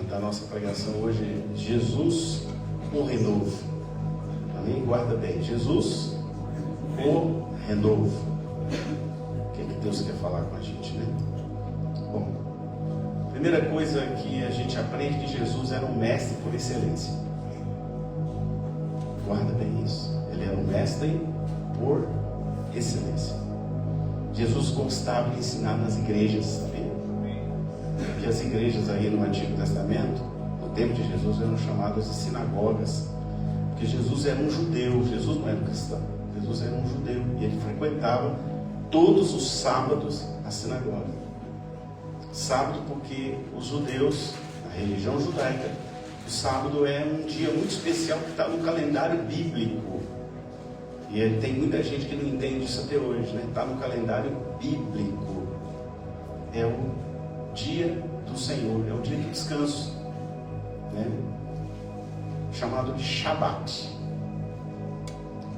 da nossa pregação hoje é Jesus, o renovo. Amém? Guarda bem, Jesus, o renovo. O que Deus quer falar com a gente, né? Bom, primeira coisa que a gente aprende que Jesus era um mestre por excelência. Guarda bem isso. Ele era um mestre por excelência. Jesus gostava de ensinar nas igrejas, sabia? Porque as igrejas aí no Antigo Testamento, no tempo de Jesus, eram chamadas de sinagogas. Porque Jesus era um judeu, Jesus não era um cristão. Jesus era um judeu e ele frequentava todos os sábados a sinagoga. Sábado porque os judeus, a religião judaica, o sábado é um dia muito especial que está no calendário bíblico. E tem muita gente que não entende isso até hoje, né? Está no calendário bíblico. É o dia do Senhor, é o dia do descanso, né? Chamado de Shabat.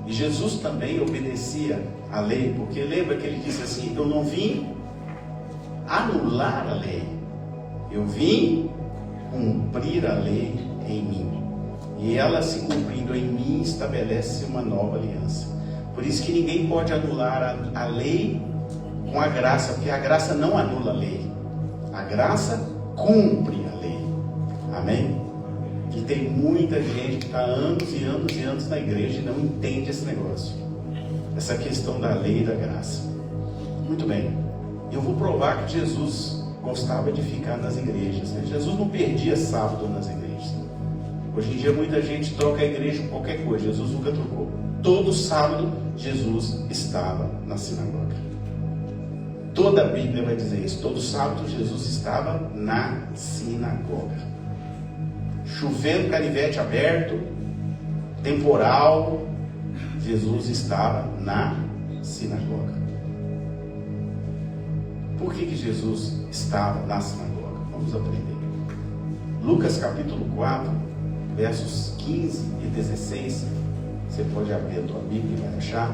E Jesus também obedecia à lei, porque lembra que ele disse assim: eu não vim anular a lei, eu vim cumprir a lei em mim. E ela, se cumprindo em mim, estabelece uma nova aliança. Por isso que ninguém pode anular a lei com a graça, porque a graça não anula a lei. A graça cumpre a lei. Amém? E tem muita gente que está anos e anos e anos na igreja e não entende esse negócio. Essa questão da lei e da graça. Muito bem. Eu vou provar que Jesus gostava de ficar nas igrejas, né? Jesus não perdia sábado nas igrejas. Hoje em dia muita gente troca a igreja por qualquer coisa. Jesus nunca trocou. Todo sábado Jesus estava na sinagoga. Toda a Bíblia vai dizer isso. Todo sábado Jesus estava na sinagoga. Chovendo, canivete aberto, temporal, Jesus estava na sinagoga. Por que Jesus estava na sinagoga? Vamos aprender. Lucas capítulo 4, versos 15 e 16. Você pode abrir a tua Bíblia e vai achar.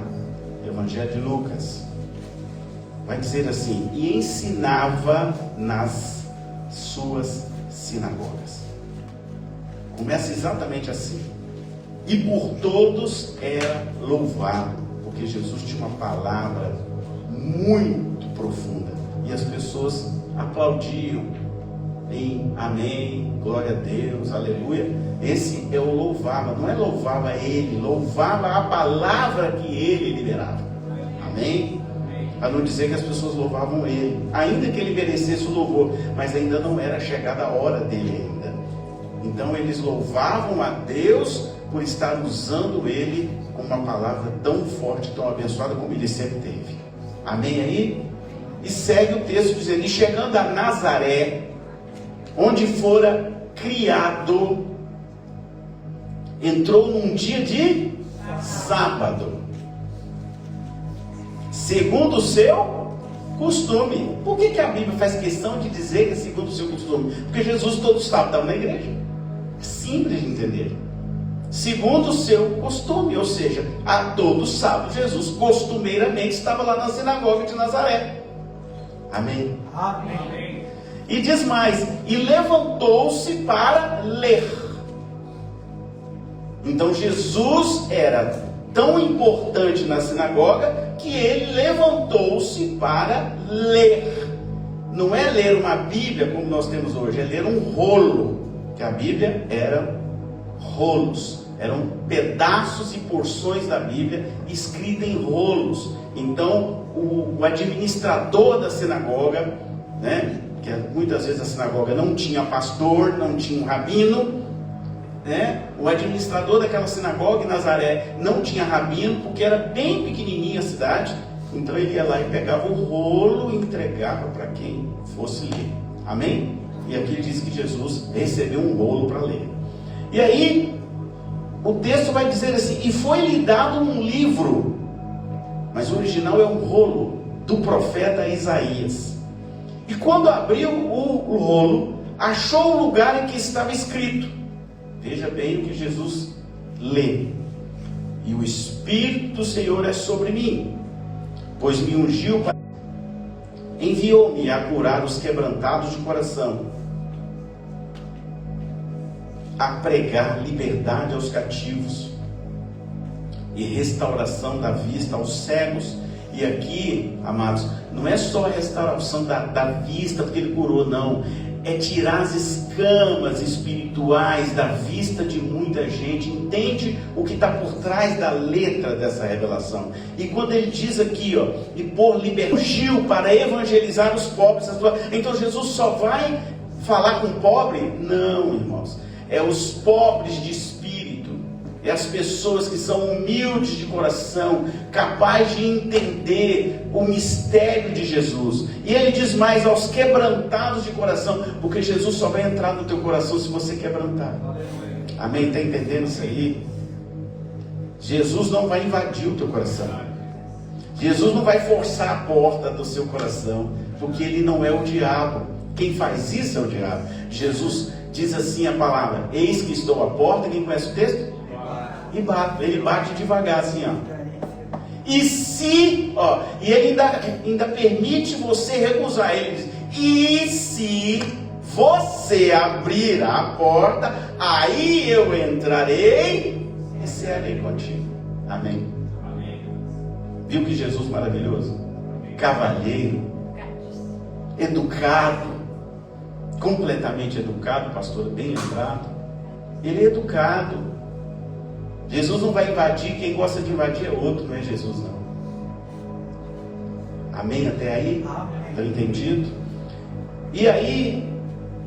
Evangelho de Lucas. Vai dizer assim: e ensinava nas suas sinagogas. Começa exatamente assim: e por todos era louvado, porque Jesus tinha uma palavra muito profunda, e as pessoas aplaudiam em amém, glória a Deus, aleluia. Esse é o louvava, não é louvava ele, louvava a palavra que ele liberava. Amém? Para não dizer que as pessoas louvavam ele, ainda que ele merecesse o louvor, mas ainda não era chegada a hora dele ainda. Então eles louvavam a Deus por estar usando ele com uma palavra tão forte, tão abençoada como ele sempre teve. Amém aí? E segue o texto dizendo: e chegando a Nazaré, onde fora criado, entrou num dia de sábado, segundo o seu costume. Por que a Bíblia faz questão de dizer que é segundo o seu costume? Porque Jesus todo sábado estava na igreja. É simples de entender. Segundo o seu costume, ou seja, a todo sábado Jesus costumeiramente estava lá na sinagoga de Nazaré. Amém? Amém. E diz mais: e levantou-se para ler. Então Jesus era tão importante na sinagoga que ele levantou-se para ler. Não é ler uma Bíblia como nós temos hoje, é ler um rolo. Que a Bíblia era rolos, eram pedaços e porções da Bíblia escritas em rolos. Então o administrador da sinagoga, né, que muitas vezes a sinagoga não tinha pastor, não tinha um rabino, né? O administrador daquela sinagoga em Nazaré não tinha rabino, porque era bem pequenininha a cidade. Então ele ia lá e pegava o rolo e entregava para quem fosse ler. Amém? E aqui diz que Jesus recebeu um rolo para ler. E aí o texto vai dizer assim: e foi-lhe dado um livro, mas o original é um rolo, do profeta Isaías. E quando abriu o rolo, achou o lugar em que estava escrito. Veja bem o que Jesus lê: e o Espírito do Senhor é sobre mim, pois me ungiu para... enviou-me a curar os quebrantados de coração, a pregar liberdade aos cativos e restauração da vista aos cegos. E aqui, amados, não é só a restauração da vista porque ele curou, não. É tirar as escamas espirituais da vista de muita gente. Entende o que está por trás da letra dessa revelação? E quando ele diz aqui, ó, e por liberdade para evangelizar os pobres. Então Jesus só vai falar com o pobre? Não, irmãos. É os pobres de espírito. É as pessoas que são humildes de coração, capazes de entender o mistério de Jesus. E ele diz mais, aos quebrantados de coração, porque Jesus só vai entrar no teu coração se você quebrantar. Amém? Está entendendo isso aí? Jesus não vai invadir o teu coração. Jesus não vai forçar a porta do seu coração, porque ele não é o diabo. Quem faz isso é o diabo. Jesus diz assim a palavra, eis que estou à porta. Quem conhece o texto? E bate, ele bate devagar assim, ó. E se, ó, e ele ainda permite você recusar. Ele diz, e se você abrir a porta, aí eu entrarei e cearei contigo. Amém. Amém. Viu que Jesus maravilhoso? Cavalheiro, educado, completamente educado, pastor, bem lembrado. Ele é educado. Jesus não vai invadir, quem gosta de invadir é outro, não é Jesus não. Amém até aí? Está entendido? E aí,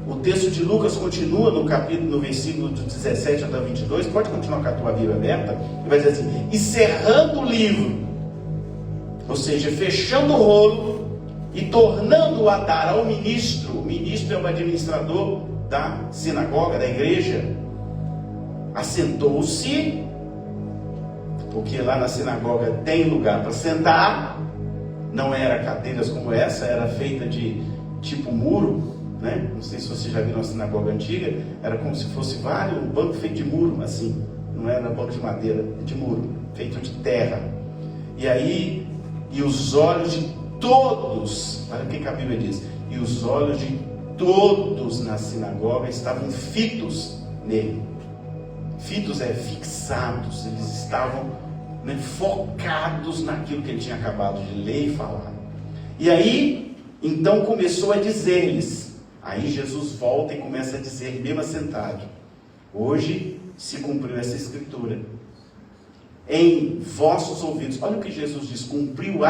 o texto de Lucas continua no capítulo, no versículo do 17 até 22, pode continuar com a tua Bíblia aberta, e vai dizer assim, e cerrando o livro, ou seja, fechando o rolo, e tornando-o a dar ao ministro, o ministro é o administrador da sinagoga, da igreja, assentou-se, porque lá na sinagoga tem lugar para sentar, não era cadeiras como essa, era feita de tipo muro, né? Não sei se você já viu na sinagoga antiga, era como se fosse um banco feito de muro, assim, não era banco de madeira, de muro, feito de terra. E aí, e os olhos de todos, olha o que a Bíblia diz, e os olhos de todos na sinagoga estavam fitos nele. Fitos é fixados, eles estavam, né, focados naquilo que ele tinha acabado de ler e falar. E aí, então começou a dizer-lhes, aí Jesus volta e começa a dizer, mesmo assentado, hoje se cumpriu essa escritura em vossos ouvidos. Olha o que Jesus diz, cumpriu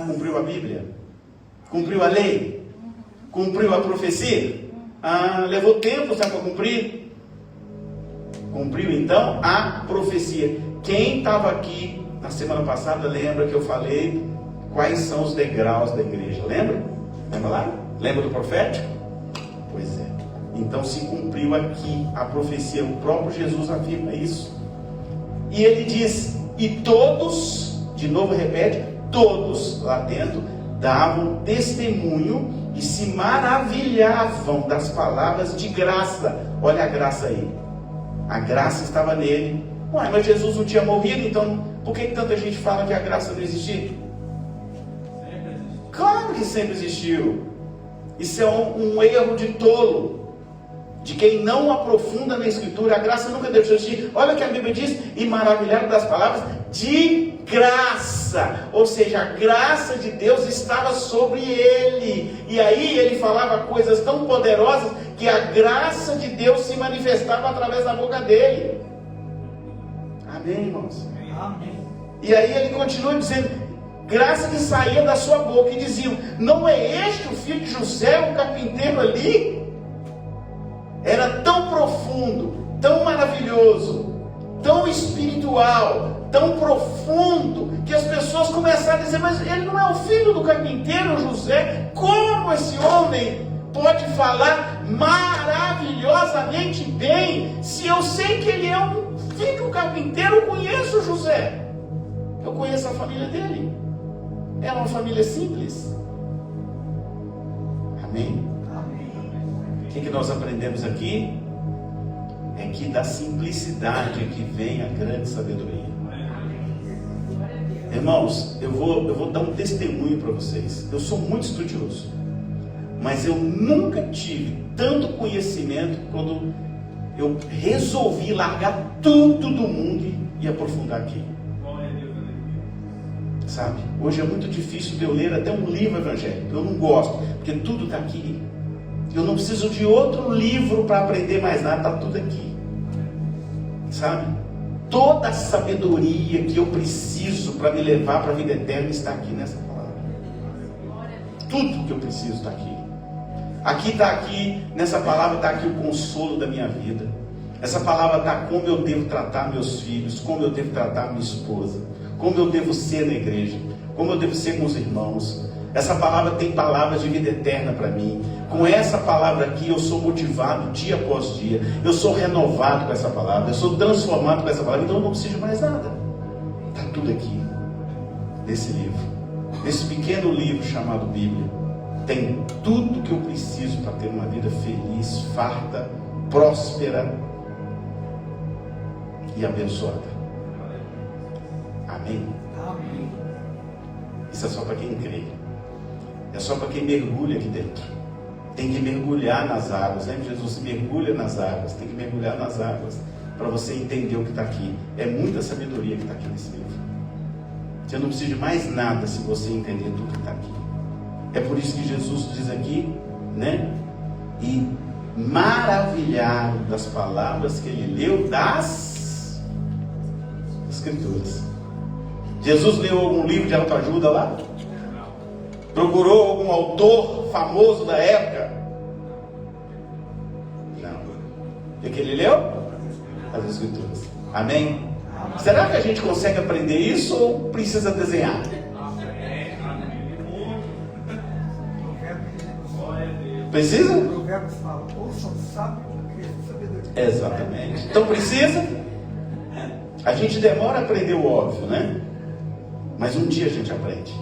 cumpriu a Bíblia, cumpriu a lei, cumpriu a profecia, levou tempo para cumprir. Cumpriu então a profecia. Quem estava aqui na semana passada lembra que eu falei quais são os degraus da igreja, lembra? Lembra lá? Lembra do profético? Pois é. Então se cumpriu aqui a profecia, o próprio Jesus afirma isso. E ele diz, e todos, de novo repete, todos lá dentro davam testemunho e se maravilhavam das palavras de graça. Olha a graça aí. A graça estava nele. Ué, mas Jesus não tinha morrido, então por que tanta gente fala que a graça não existia? Sempre existiu. Claro que sempre existiu. Isso é um erro de tolo, de quem não aprofunda na Escritura. A graça nunca deixou de existir. Olha o que a Bíblia diz, e maravilhado das palavras de graça, ou seja, a graça de Deus estava sobre ele, e aí ele falava coisas tão poderosas, que a graça de Deus se manifestava através da boca dele. Amém, irmãos? Amém. E aí ele continua dizendo, graça que saía da sua boca, e diziam, não é este o filho de José, o carpinteiro ali? Era tão profundo, tão maravilhoso, tão espiritual, tão profundo, que as pessoas começaram a dizer, mas ele não é o filho do carpinteiro José? Como esse homem pode falar maravilhosamente bem, se eu sei que ele é um filho do carpinteiro? Eu conheço José, eu conheço a família dele, era uma família simples. Amém? O que nós aprendemos aqui? É que da simplicidade que vem a grande sabedoria. Irmãos, eu vou dar um testemunho para vocês. Eu sou muito estudioso. mas eu nunca tive tanto conhecimento quando eu resolvi largar tudo do mundo e aprofundar aqui. Sabe? Hoje é muito difícil de eu ler até um livro evangélico. Eu não gosto, porque tudo está aqui. Eu não preciso de outro livro para aprender mais nada, está tudo aqui. Sabe? Toda a sabedoria que eu preciso para me levar para a vida eterna está aqui nessa palavra. Tudo que eu preciso está aqui. Aqui, nessa palavra está aqui o consolo da minha vida. Essa palavra está como eu devo tratar meus filhos, como eu devo tratar minha esposa, como eu devo ser na igreja, como eu devo ser com os irmãos. Essa palavra tem palavras de vida eterna para mim. Com essa palavra aqui eu sou motivado dia após dia. Eu sou renovado com essa palavra. Eu sou transformado com essa palavra. Então eu não preciso de mais nada. Está tudo aqui, nesse livro. Nesse pequeno livro chamado Bíblia. Tem tudo que eu preciso para ter uma vida feliz, farta, próspera e abençoada. Amém? Amém. Isso é só para quem crê. É só para quem mergulha aqui dentro. Tem que mergulhar nas águas. Lembra? Jesus mergulha nas águas. Tem que mergulhar nas águas para você entender o que está aqui. É muita sabedoria que está aqui nesse livro. Você não precisa de mais nada se você entender tudo que está aqui. É por isso que Jesus diz aqui, né? E maravilharam das palavras que ele leu das Escrituras. Jesus leu algum livro de autoajuda lá? Procurou algum autor famoso da época? Não. O que ele leu? As Escrituras. Amém? Será que a gente consegue aprender isso ou precisa desenhar? Precisa? O provérbio fala, ouçam sábio porque sabedoria. Exatamente. Então precisa? A gente demora a aprender o óbvio, né? Mas um dia a gente aprende.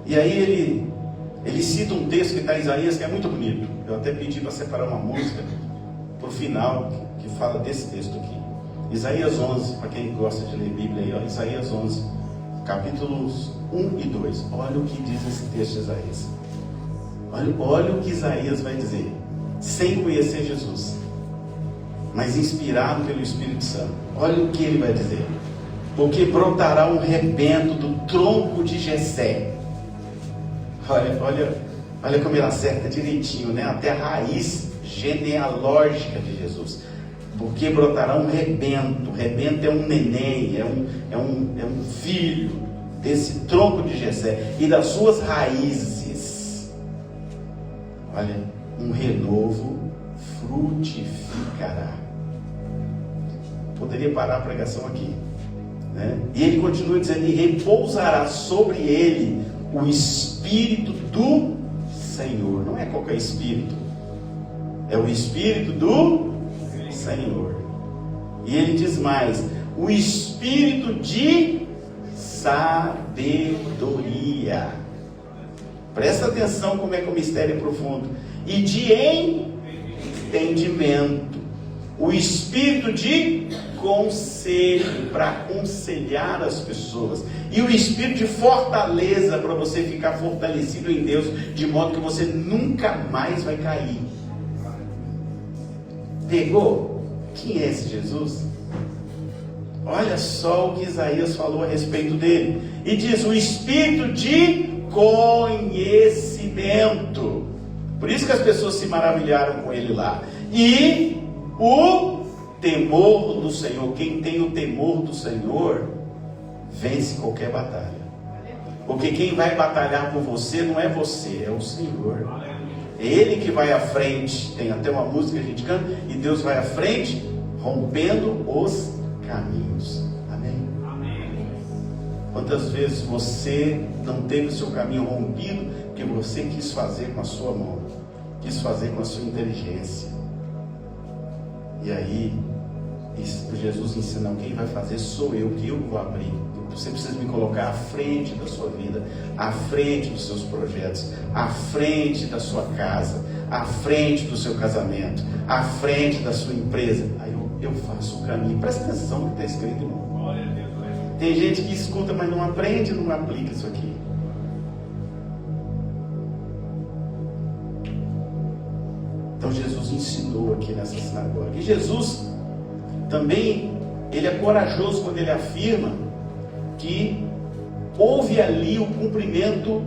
E aí ele cita um texto que está em Isaías que é muito bonito. Eu até pedi para separar uma música para o final que fala desse texto aqui. Isaías 11, para quem gosta de ler Bíblia aí, ó, Isaías 11, capítulos 1 e 2. Olha o que diz esse texto de Isaías. Olha o que Isaías vai dizer, sem conhecer Jesus, mas inspirado pelo Espírito Santo. Olha o que ele vai dizer. Porque brotará um rebento do tronco de Jessé. Olha como ele acerta direitinho, né? Até a raiz genealógica de Jesus. Porque brotará um rebento. Rebento é um neném, é um filho desse tronco de Jessé. E das suas raízes, olha, um renovo frutificará. Poderia parar a pregação aqui, né? E ele continua dizendo, e repousará sobre ele o Espírito do Senhor. Não é qualquer Espírito, é o Espírito do Senhor. E ele diz mais, o Espírito de sabedoria. Presta atenção como é que o mistério é profundo. E de entendimento. O Espírito de conselho, para aconselhar as pessoas. E o Espírito de fortaleza, para você ficar fortalecido em Deus, de modo que você nunca mais vai cair. Pegou? Quem é esse Jesus? Olha só o que Isaías falou a respeito dele. E diz, o Espírito de conhecimento. Por isso que as pessoas se maravilharam com ele lá. E o temor do Senhor. Quem tem o temor do Senhor vence qualquer batalha. Porque quem vai batalhar por você não é você, é o Senhor. É Ele que vai à frente. Tem até uma música que a gente canta. E Deus vai à frente, rompendo os caminhos. Amém? Quantas vezes você não teve o seu caminho rompido porque você quis fazer com a sua mão, quis fazer com a sua inteligência? E aí Jesus ensina, quem vai fazer sou eu, que eu vou abrir. Você precisa me colocar à frente da sua vida, à frente dos seus projetos, à frente da sua casa, à frente do seu casamento, à frente da sua empresa. Aí eu faço o caminho. Presta atenção no que está escrito, irmão. Tem gente que escuta, mas não aprende, não aplica isso aqui. Então Jesus ensinou aqui nessa sinagoga. E Jesus também, ele é corajoso quando ele afirma que houve ali o cumprimento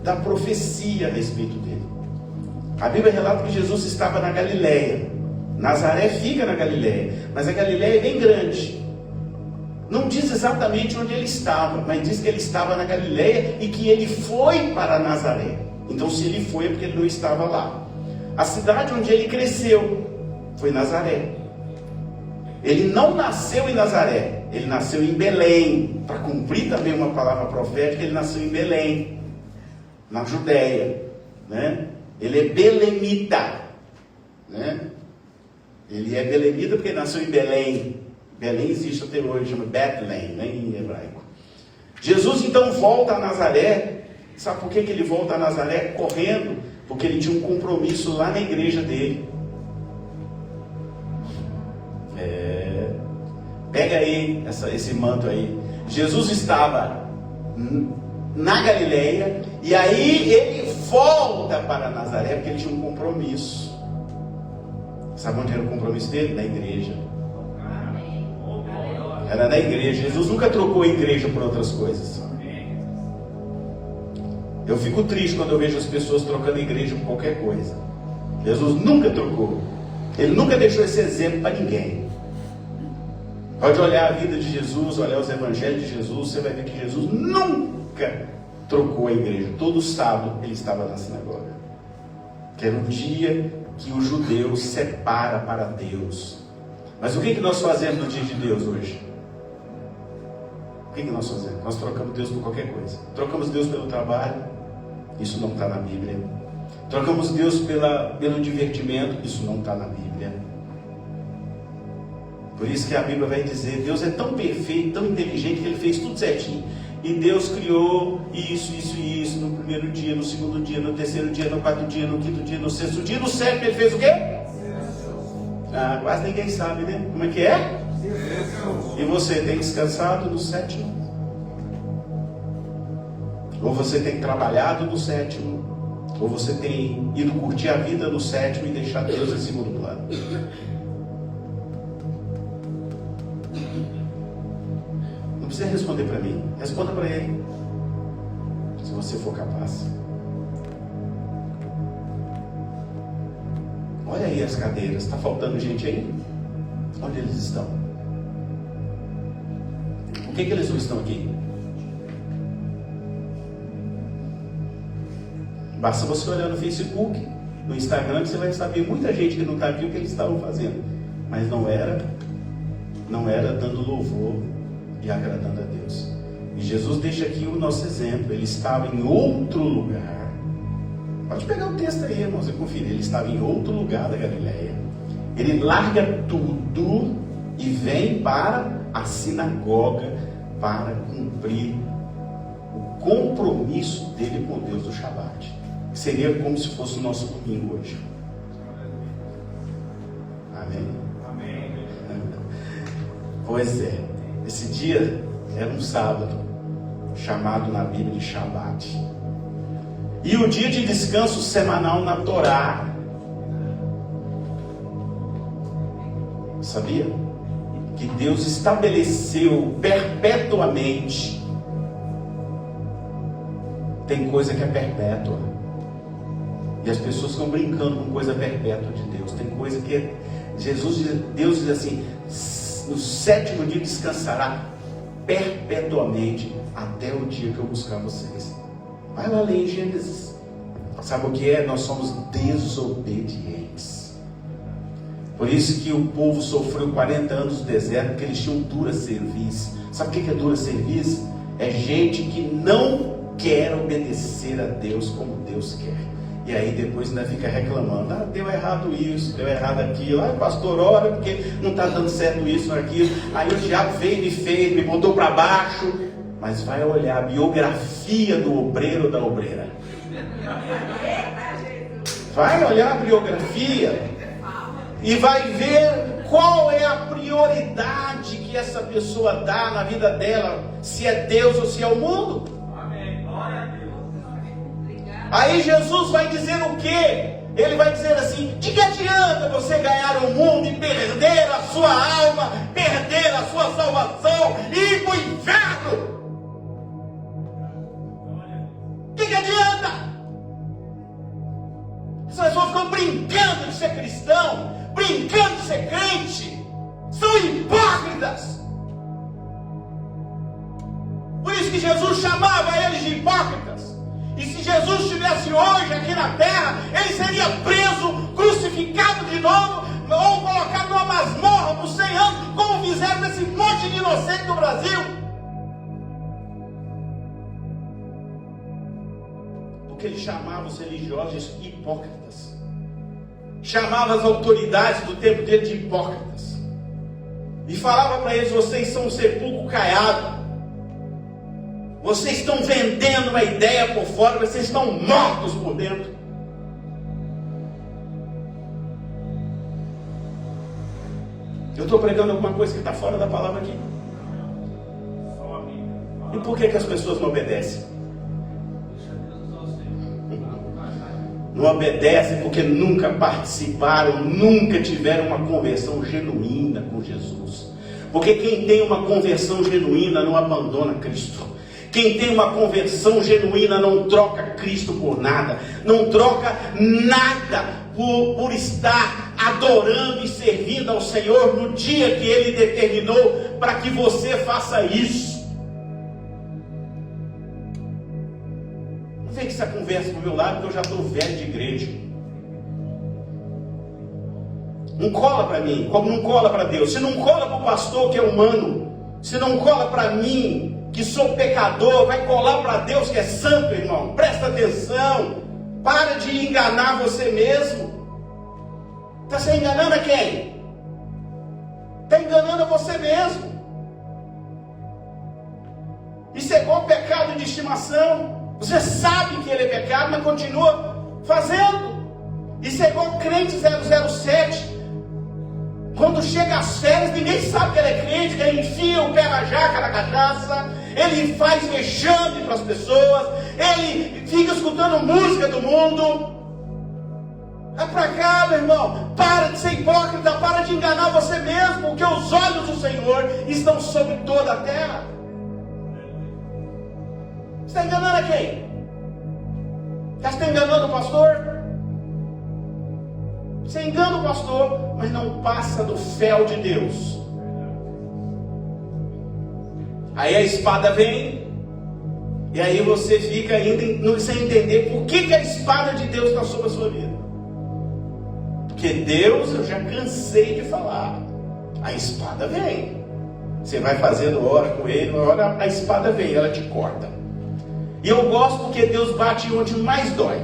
da profecia a respeito dele. A Bíblia relata que Jesus estava na Galileia. Nazaré fica na Galileia, mas a Galileia é bem grande. Não diz exatamente onde ele estava, mas diz que ele estava na Galileia e que ele foi para Nazaré. Então, se ele foi, é porque ele não estava lá. A cidade onde ele cresceu foi Nazaré. Ele não nasceu em Nazaré, ele nasceu em Belém. Para cumprir também uma palavra profética, ele nasceu em Belém, na Judéia, né? Ele é belemita, né? Ele é belemita porque nasceu em Belém. Belém existe até hoje, chama Bethlehem, né, em hebraico. Jesus então volta a Nazaré. Sabe por que ele volta a Nazaré? Correndo, porque ele tinha um compromisso lá na igreja dele. Pega aí esse manto aí. Jesus estava na Galileia, e aí ele volta para Nazaré, porque ele tinha um compromisso. Sabe onde era o compromisso dele? Na igreja. Era na igreja. Jesus nunca trocou a igreja por outras coisas. Eu fico triste quando eu vejo as pessoas trocando a igreja por qualquer coisa. Jesus nunca trocou. Ele nunca deixou esse exemplo para ninguém. Pode olhar a vida de Jesus, olhar os evangelhos de Jesus, você vai ver que Jesus nunca trocou a igreja. Todo sábado ele estava na sinagoga. Que era um dia que o judeu separa para Deus. Mas o que nós fazemos no dia de Deus hoje? O que nós fazemos? Nós trocamos Deus por qualquer coisa. Trocamos Deus pelo trabalho, isso não está na Bíblia. Trocamos Deus pelo divertimento, isso não está na Bíblia. Por isso que a Bíblia vai dizer, Deus é tão perfeito, tão inteligente, que Ele fez tudo certinho. E Deus criou isso, isso e isso no primeiro dia, no segundo dia, no terceiro dia, no quarto dia, no quinto dia, no sexto dia, no sétimo Ele fez o quê? Quase ninguém sabe, né? Como é que é? E você tem descansado no sétimo? Ou você tem trabalhado no sétimo? Ou você tem ido curtir a vida no sétimo e deixar Deus em segundo plano? Não precisa responder para mim, responda para Ele, se você for capaz. Olha aí as cadeiras, está faltando gente aí? Onde eles estão? Por que eles não estão aqui? Basta você olhar no Facebook, no Instagram, que você vai saber muita gente que não está aqui o que eles estavam fazendo. Mas não era dando louvor e agradando a Deus. E Jesus deixa aqui o nosso exemplo. Ele estava em outro lugar. Pode pegar o texto aí, irmãos, e conferir. Ele estava em outro lugar da Galileia. Ele larga tudo e vem para a sinagoga para cumprir o compromisso dele com Deus do Shabat. Seria como se fosse o nosso domingo hoje. Amém? Amém. Pois é, esse dia era um sábado, chamado na Bíblia de Shabat. E o dia de descanso semanal na Torá. Sabia? Que Deus estabeleceu perpetuamente. Tem coisa que é perpétua. E as pessoas estão brincando com coisa perpétua de Deus. Tem coisa que Deus diz assim: no sétimo dia descansará perpetuamente até o dia que eu buscar vocês. Vai lá ler em Gênesis. Sabe o que é? Nós somos desobedientes. Por isso que o povo sofreu 40 anos no deserto, porque eles tinham dura cerviz. Sabe o que é dura cerviz? É gente que não quer obedecer a Deus como Deus quer. E aí depois ainda fica reclamando: deu errado isso, deu errado aquilo. Pastor, ora, porque não está dando certo isso ou aquilo. Aí o diabo veio e me fez, me botou para baixo. Mas vai olhar a biografia do obreiro ou da obreira. Vai olhar a biografia e vai ver qual é a prioridade que essa pessoa dá na vida dela, se é Deus ou se é o mundo. Aí Jesus vai dizer o quê? Ele vai dizer assim: assim: de que adianta você ganhar o mundo e perder a sua alma, perder a sua salvação e ir para o inferno? De que adianta? As pessoas ficam brincando de ser cristão, brincando de ser crente. São hipócritas. Por isso que Jesus chamava eles de hipócritas. E se Jesus estivesse hoje aqui na terra, ele seria preso, crucificado de novo, ou colocado numa masmorra por 100 anos, como fizeram com esse monte de inocente do Brasil. Porque ele chamava os religiosos de hipócritas. Chamava as autoridades do tempo dele de hipócritas. E falava para eles: vocês são um sepulcro caiado. Vocês estão vendendo uma ideia por fora, mas vocês estão mortos por dentro. Eu estou pregando alguma coisa que está fora da palavra aqui. E por que as pessoas não obedecem? Não obedecem porque nunca participaram, nunca tiveram uma conversão genuína com Jesus. Porque quem tem uma conversão genuína não abandona Cristo. Quem tem uma conversão genuína não troca Cristo por nada. Não troca nada por estar adorando e servindo ao Senhor no dia que Ele determinou para que você faça isso. Não vem que essa conversa pro meu lado, porque eu já estou velho de igreja. Não cola para mim, como não cola para Deus. Se não cola para o pastor que é humano, se não cola para mim que sou pecador, vai colar para Deus que é santo, irmão. Presta atenção. Para de enganar você mesmo. Está se enganando a quem? Está enganando a você mesmo. Isso é igual pecado de estimação. Você sabe que ele é pecado, mas continua fazendo. Isso é igual crente 007. Quando chega às férias, ninguém sabe que ele é crente, que ele enfia o pé na jaca, na cachaça, ele faz vexame para as pessoas, ele fica escutando música do mundo. É para cá, meu irmão. Para de ser hipócrita, para de enganar você mesmo, porque os olhos do Senhor estão sobre toda a terra. Você está enganando a quem? Você está enganando o pastor? Você engana o pastor, mas não passa do fel de Deus. Aí a espada vem, e aí você fica ainda sem entender por que a espada de Deus está sobre a sua vida. Porque Deus, eu já cansei de falar, a espada vem. Você vai fazendo hora com ele, hora a espada vem, ela te corta. E eu gosto porque Deus bate onde mais dói.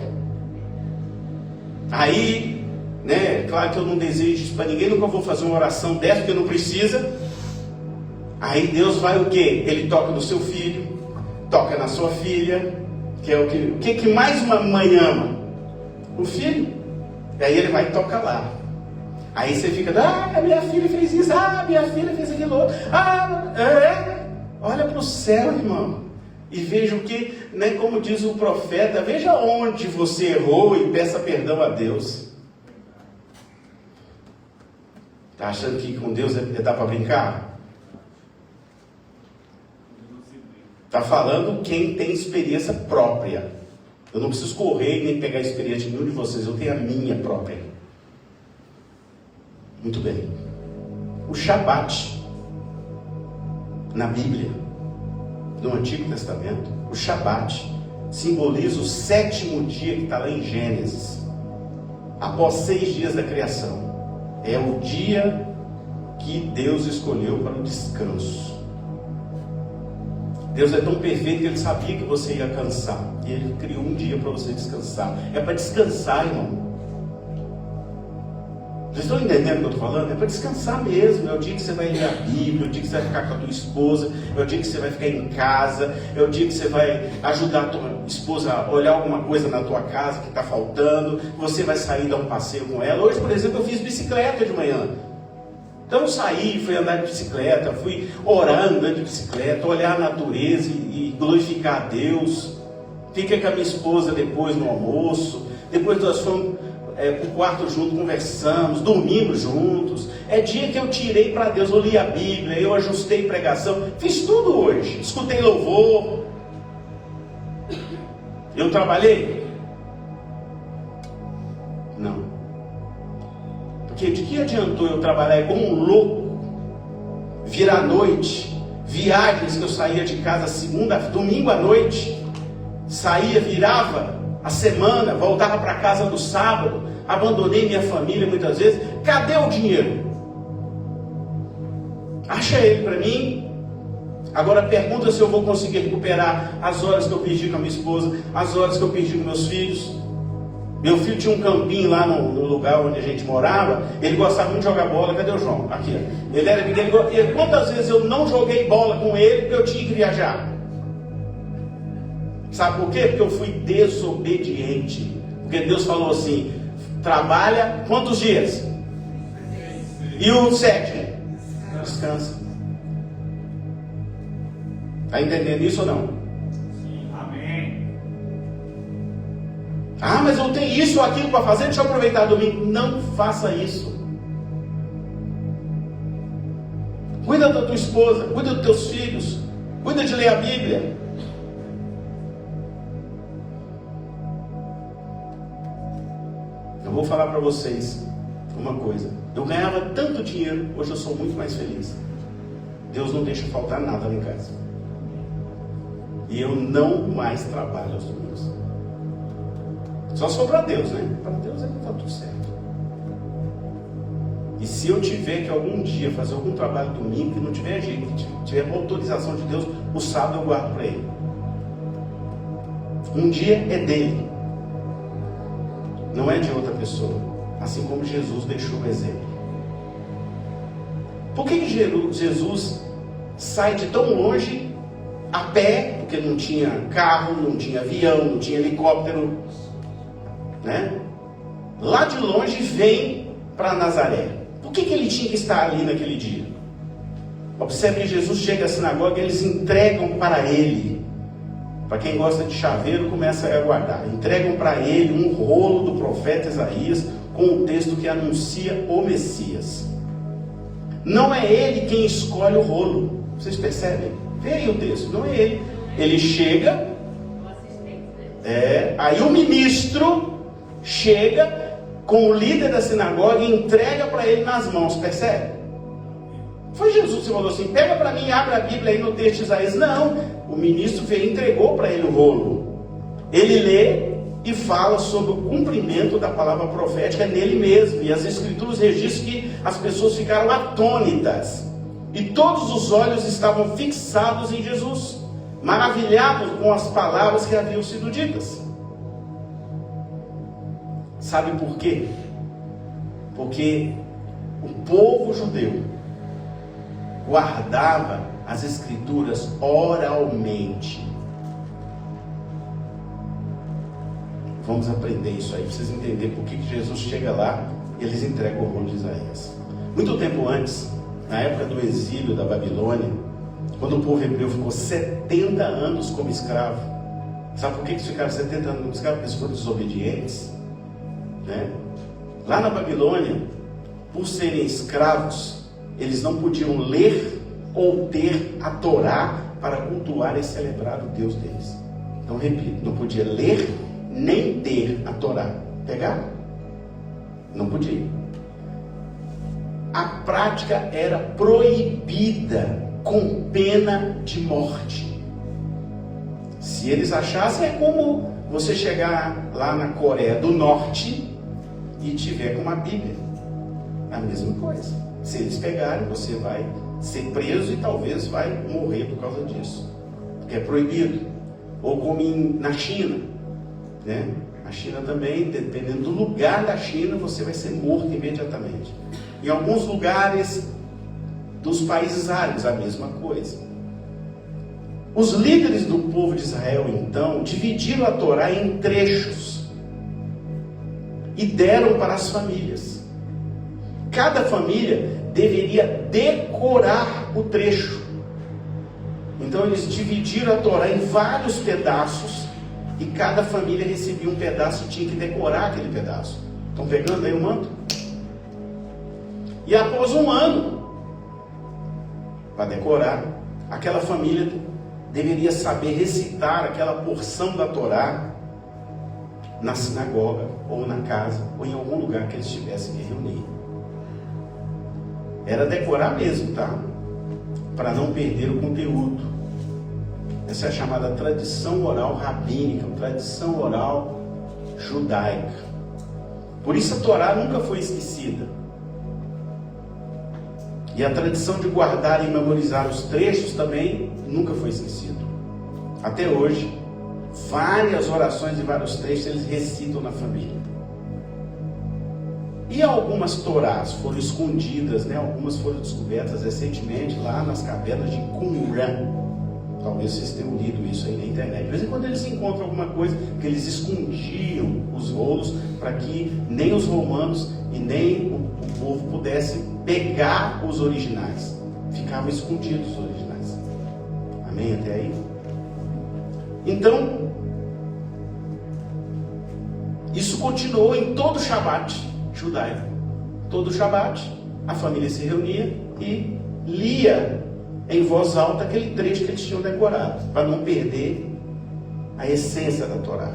Aí, claro que eu não desejo isso para ninguém, nunca vou fazer uma oração dessa, porque não precisa. Aí Deus vai o quê? Ele toca no seu filho, toca na sua filha, que é o que mais uma mãe ama? O filho. E aí ele vai e toca lá. Aí você fica: minha filha fez isso, minha filha fez aquilo outro. Olha para o céu, irmão, e veja o que, como diz o profeta, veja onde você errou e peça perdão a Deus. Está achando que com Deus dá para brincar? Está falando quem tem experiência própria. Eu não preciso correr nem pegar a experiência de nenhum de vocês. Eu tenho a minha própria. Muito bem. O Shabat, na Bíblia, no Antigo Testamento, o Shabat simboliza o 7º dia que está lá em Gênesis, após 6 dias da criação. É o dia que Deus escolheu para o descanso. Deus é tão perfeito que Ele sabia que você ia cansar, e Ele criou um dia para você descansar. É para descansar, irmão. Vocês estão entendendo o que eu estou falando? É para descansar mesmo. É o dia que você vai ler a Bíblia, é o dia que você vai ficar com a tua esposa, é o dia que você vai ficar em casa, é o dia que você vai ajudar a tua esposa a olhar alguma coisa na tua casa que está faltando, você vai sair dar um passeio com ela. Hoje, por exemplo, eu fiz bicicleta de manhã. Então eu saí, fui andar de bicicleta, fui orar andando de bicicleta, olhar a natureza e glorificar a Deus. Fiquei com a minha esposa depois no almoço, depois nós fomos pro quarto junto, conversamos, dormimos juntos. É dia que eu tirei para Deus, eu li a Bíblia, eu ajustei pregação, fiz tudo hoje, escutei louvor. Eu trabalhei? Não. Porque de que adiantou eu trabalhar como um louco, virar à noite, viagens que eu saía de casa domingo à noite, saía, virava a semana, voltava para casa no sábado, abandonei minha família muitas vezes. Cadê o dinheiro? Acha ele para mim. Agora pergunta se eu vou conseguir recuperar as horas que eu perdi com a minha esposa, as horas que eu perdi com meus filhos. Meu filho tinha um campinho lá no lugar onde a gente morava. Ele gostava muito de jogar bola. Cadê o João? Aqui, ó. Ele era pequeno. Quantas vezes eu não joguei bola com ele porque eu tinha que viajar? Sabe por quê? Porque eu fui desobediente. Porque Deus falou assim: trabalha quantos dias? E o sétimo? Descansa. Está entendendo isso ou não? Sim, amém. Ah, mas eu tenho isso ou aquilo para fazer, deixa eu aproveitar domingo. Não faça isso. Cuida da tua esposa, cuida dos teus filhos, cuida de ler a Bíblia. Eu vou falar para vocês uma coisa. Eu ganhava tanto dinheiro, hoje eu sou muito mais feliz. Deus não deixa faltar nada lá em casa. E eu não mais trabalho aos domingos. Só se for para Deus, né? Para Deus é que está tudo certo. E se eu tiver que algum dia fazer algum trabalho domingo, que não tiver jeito, que tiver autorização de Deus, o sábado eu guardo para ele. Um dia é dele, não é de outra pessoa. Assim como Jesus deixou o exemplo. Por que Jesus sai de tão longe a pé? Porque não tinha carro, não tinha avião, não tinha helicóptero, né? Lá de longe vem para Nazaré. Por que ele tinha que estar ali naquele dia? Observe que Jesus chega à sinagoga e eles entregam para ele. Para quem gosta de chaveiro, começa a guardar. Entregam para ele um rolo do profeta Isaías com o texto que anuncia o Messias. Não é ele quem escolhe o rolo. Vocês percebem? Vê aí o texto. Não é ele. Ele chega. Aí o ministro chega com o líder da sinagoga e entrega para ele nas mãos. Percebe? Foi Jesus que falou assim: pega para mim e abre a Bíblia aí no texto de Isaías. Não, o ministro veio e entregou para ele o rolo. Ele lê e fala sobre o cumprimento da palavra profética nele mesmo. E as escrituras registram que as pessoas ficaram atônitas. E todos os olhos estavam fixados em Jesus, maravilhados com as palavras que haviam sido ditas. Sabe por quê? Porque o povo judeu guardava as escrituras oralmente. Vamos aprender isso aí, para vocês entenderem por que Jesus chega lá e eles entregam o rolo de Isaías. Muito tempo antes, na época do exílio da Babilônia, quando o povo hebreu ficou 70 anos como escravo. Sabe por que eles ficaram 70 anos como escravo? Porque eles foram desobedientes, né? Lá na Babilônia, por serem escravos, eles não podiam ler ou ter a Torá para cultuar e celebrar o Deus deles. Então, repito, não podia ler nem ter a Torá. Pegar? Não podia. A prática era proibida com pena de morte. Se eles achassem, é como você chegar lá na Coreia do Norte e tiver com uma Bíblia. A mesma coisa. Se eles pegarem, você vai ser preso e talvez vai morrer por causa disso. Porque é proibido. Ou como na China, né? A China também, dependendo do lugar da China, você vai ser morto imediatamente. Em alguns lugares dos países árabes, a mesma coisa. Os líderes do povo de Israel, então, dividiram a Torá em trechos e deram para as famílias. Cada família deveria decorar o trecho. Então eles dividiram a Torá em vários pedaços e cada família recebia um pedaço e tinha que decorar aquele pedaço. Estão pegando aí o manto? E após um ano, para decorar, aquela família deveria saber recitar aquela porção da Torá na sinagoga, ou na casa, ou em algum lugar que eles tivessem que reunir. Era decorar mesmo, tá? Para não perder o conteúdo. Essa é a chamada tradição oral rabínica, tradição oral judaica. Por isso a Torá nunca foi esquecida. E a tradição de guardar e memorizar os trechos também nunca foi esquecido. Até hoje, várias orações e vários trechos eles recitam na família. E algumas Torás foram escondidas, né? Algumas foram descobertas recentemente lá nas cavernas de Qumran. Talvez vocês tenham lido isso aí na internet. De vez em quando eles encontram alguma coisa, que eles escondiam os rolos para que nem os romanos e nem o povo pudesse pegar os originais. Ficavam escondidos os originais. Amém? Até aí? Então, isso continuou em todo o Shabat judaico. Todo o Shabat, a família se reunia e lia em voz alta aquele trecho que eles tinham decorado, para não perder a essência da Torá.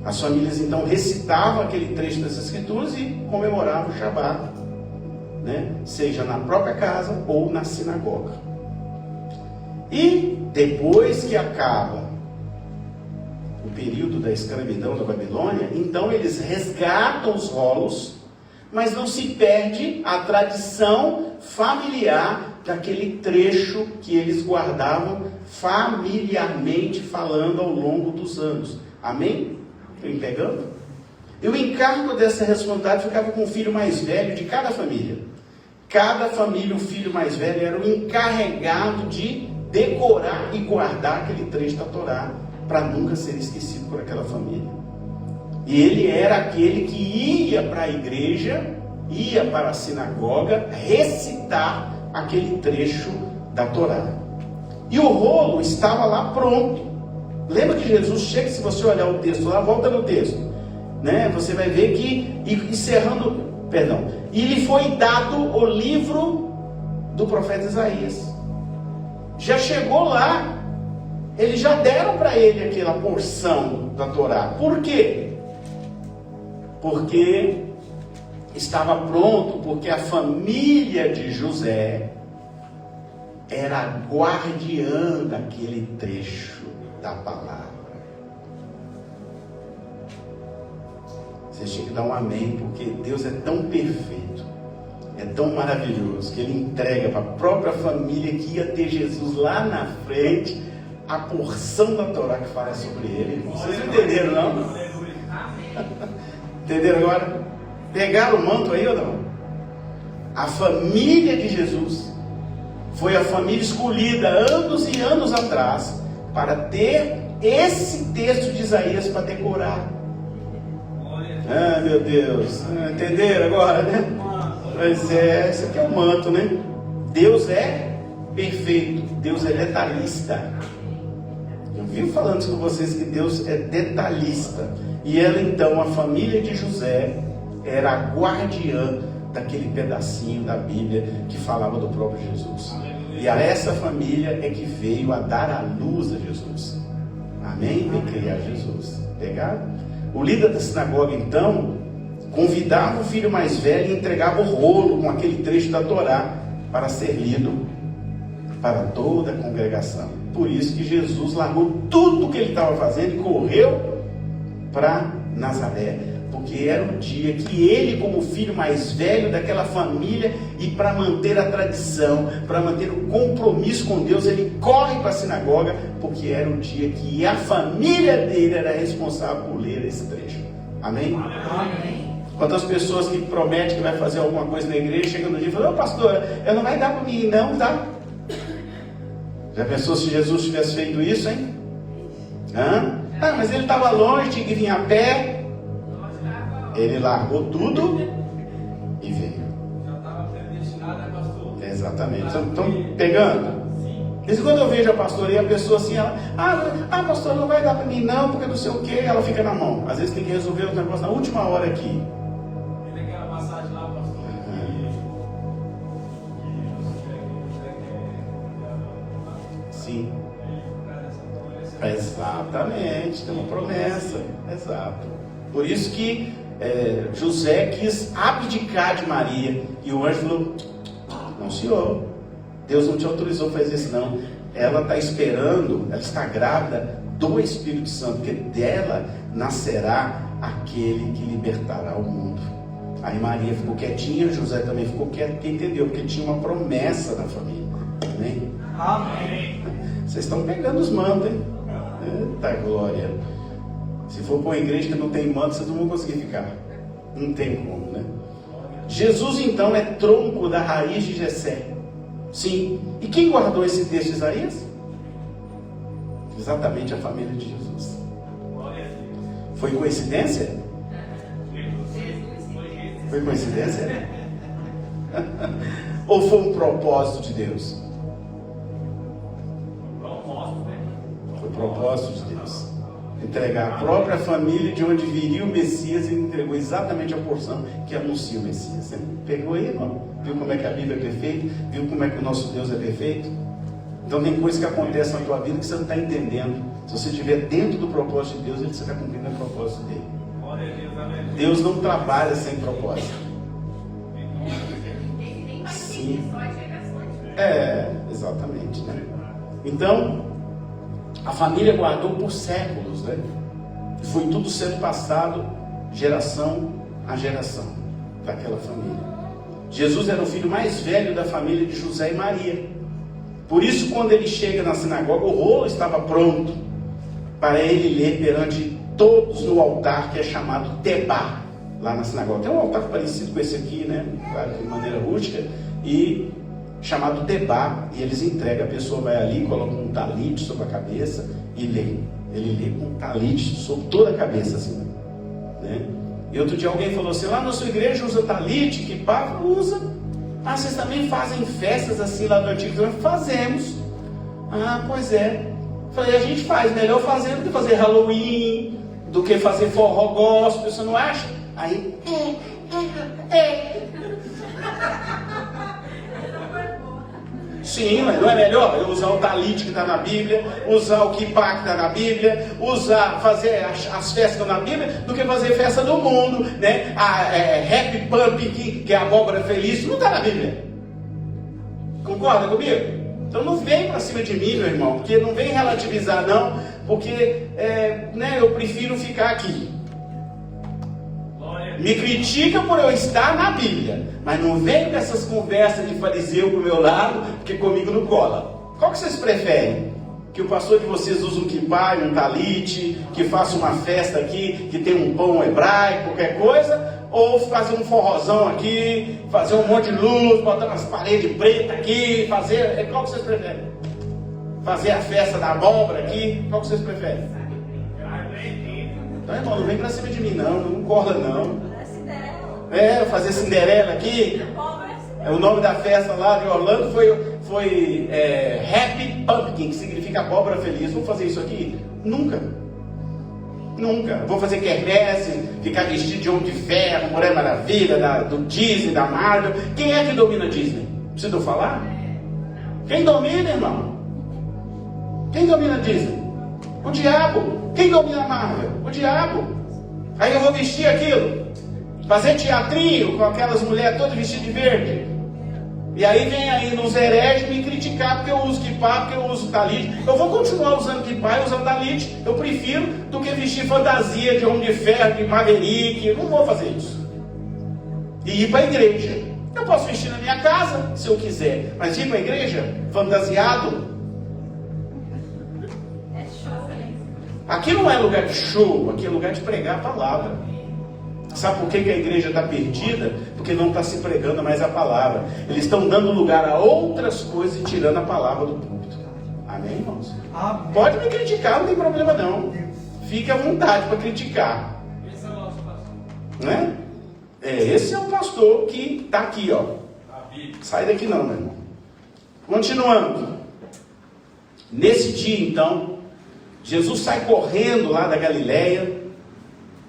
As famílias então recitavam aquele trecho das Escrituras e comemoravam o Shabat, né? Seja na própria casa ou na sinagoga. E depois que acaba o período da escravidão da Babilônia, então eles resgatam os rolos, mas não se perde a tradição familiar daquele trecho que eles guardavam familiarmente falando ao longo dos anos. Amém? Estão me pegando? E o encargo dessa responsabilidade ficava com o filho mais velho de cada família. Cada família, o filho mais velho era o encarregado de decorar e guardar aquele trecho da Torá, para nunca ser esquecido por aquela família. E ele era aquele que ia para a igreja, ia para a sinagoga, recitar aquele trecho da Torá. E o rolo estava lá pronto. Lembra que Jesus chega, se você olhar o texto lá, volta no texto, né? Você vai ver que, e lhe foi dado o livro do profeta Isaías. Já chegou lá, eles já deram para ele aquela porção da Torá. Por quê? Porque estava pronto, porque a família de José era a guardiã daquele trecho da palavra. Vocês tinham que dar um amém, porque Deus é tão perfeito, é tão maravilhoso, que Ele entrega para a própria família que ia ter Jesus lá na frente a porção da Torá que fala sobre ele. Vocês não entenderam, não? Entenderam agora? Pegaram o manto aí ou não? A família de Jesus foi a família escolhida anos e anos atrás para ter esse texto de Isaías para decorar. Ah, meu Deus, entenderam agora, né? Pois é, esse aqui é o manto, né? Deus é perfeito, Deus é detalhista. Eu vivo falando isso com vocês, que Deus é detalhista. E ela então, a família de José, era a guardiã daquele pedacinho da Bíblia que falava do próprio Jesus. E a essa família é que veio a dar a luz a Jesus. Amém? E criar Jesus. Pegaram? O líder da sinagoga então convidava o filho mais velho e entregava o rolo com aquele trecho da Torá para ser lido para toda a congregação. Por isso que Jesus largou tudo o que ele estava fazendo e correu para Nazaré, porque era o dia que ele, como filho mais velho daquela família, e para manter a tradição, para manter o compromisso com Deus, ele corre para a sinagoga, porque era o dia que a família dele era responsável por ler esse trecho. Amém? Amém. Quantas pessoas que prometem que vai fazer alguma coisa na igreja, chegam no dia e falam: ô pastor, eu não vai dar para mim não, tá? Já pensou se Jesus tivesse feito isso, hein? Ah, mas ele estava longe, tinha que vir a pé. Ele largou tudo e veio. Já estava predestinado, né, pastor? Exatamente. Estão pegando? Sim. Quando eu vejo a pastoria, a pessoa assim, ela, pastor, não vai dar para mim não, porque não sei o que, ela fica na mão. Às vezes tem que resolver o negócio na última hora aqui. Exatamente, tem uma promessa. Exato. Por isso que José quis abdicar de Maria. E o anjo falou: não, senhor, Deus não te autorizou a fazer isso não. Ela está esperando, ela está grávida do Espírito Santo, porque dela nascerá aquele que libertará o mundo. Aí Maria ficou quietinha, José também ficou quieto, porque entendeu, porque tinha uma promessa na família. Amém? Amém. Vocês estão pegando os mantos, hein? Eita glória! Se for para uma igreja que não tem manto, vocês não vão conseguir ficar. Não tem como, né? Jesus então é tronco da raiz de Jessé. Sim. E quem guardou esse texto de Isaías? Exatamente a família de Jesus. Foi coincidência? Foi coincidência? Ou foi um propósito de Deus? Foi propósito de Deus. Entregar a própria família de onde viria o Messias, e entregou exatamente a porção que anuncia o Messias. Você pegou aí, irmão? Viu como é que a Bíblia é perfeita? Viu como é que o nosso Deus é perfeito? Então tem coisas que acontecem na tua vida que você não está entendendo. Se você estiver dentro do propósito de Deus, você está cumprindo o propósito dele. Deus não trabalha sem propósito. Sim. Exatamente, né? Então, a família guardou por séculos, né? E foi tudo sendo passado geração a geração daquela família. Jesus era o filho mais velho da família de José e Maria. Por isso, quando ele chega na sinagoga, o rolo estava pronto para ele ler perante todos no altar que é chamado Tebá, lá na sinagoga. Tem um altar parecido com esse aqui, né? Claro que de maneira rústica, e chamado Tebá, e eles entregam, a pessoa vai ali, coloca um talite sobre a cabeça e lê. Ele lê com um talite sobre toda a cabeça, assim, né? E outro dia alguém falou assim: lá na sua igreja usa talite, que pá, usa. Ah, vocês também fazem festas assim lá do Antigo Testamento? Fazemos. Ah, pois é. Falei, a gente faz, melhor fazer do que fazer Halloween, do que fazer forró gospel, você não acha? Aí, Sim, mas não é melhor eu usar o talite que está na Bíblia, usar o kippah que está na Bíblia, fazer as festas que estão na Bíblia, do que fazer festa do mundo, né? Happy Pumpkin, que é a abóbora feliz, não está na Bíblia. Concorda comigo? Então não vem para cima de mim, meu irmão, porque não vem relativizar não, porque eu prefiro ficar aqui. Me critica por eu estar na Bíblia, mas não vem com essas conversas de fariseu pro meu lado, porque comigo não cola. Qual que vocês preferem? Que o pastor de vocês use um kippah, um talite, que faça uma festa aqui, que tem um pão hebraico, qualquer coisa, ou fazer um forrozão aqui, fazer um monte de luz, botar umas paredes pretas aqui, fazer... Qual que vocês preferem? Fazer a festa da abóbora aqui? Qual que vocês preferem? Então, irmão, não vem pra cima de mim não cola não. Fazer Cinderela aqui. O nome da festa lá de Orlando foi Happy Pumpkin, que significa abóbora feliz. Vou fazer isso aqui? Nunca. Vou fazer quermesse, ficar vestido de Homem de Ferro, Mulher Maravilha, do Disney, da Marvel. Quem é que domina a Disney? Precisa eu falar? Quem domina, irmão? Quem domina a Disney? O diabo. Quem domina a Marvel? O diabo. Aí eu vou vestir aquilo, fazer teatrinho com aquelas mulheres todas vestidas de verde. E aí vem aí nos hereges me criticar porque eu uso kippah, porque eu uso talite. Eu vou continuar usando kippah e usando talite. Eu prefiro do que vestir fantasia de Homem de Ferro, de Maverick. Eu não vou fazer isso. E ir para a igreja. Eu posso vestir na minha casa, se eu quiser. Mas ir para a igreja fantasiado... Aqui não é lugar de show, aqui é lugar de pregar a palavra. Sabe por que a igreja está perdida? Porque não está se pregando mais a palavra. Eles estão dando lugar a outras coisas e tirando a palavra do púlpito. Amém, irmãos? Amém. Pode me criticar, não tem problema não. Fique à vontade para criticar. Esse é o nosso pastor. Né? Esse é o pastor que está aqui, ó. Sai daqui não, meu irmão. Continuando. Nesse dia, então, Jesus sai correndo lá da Galileia,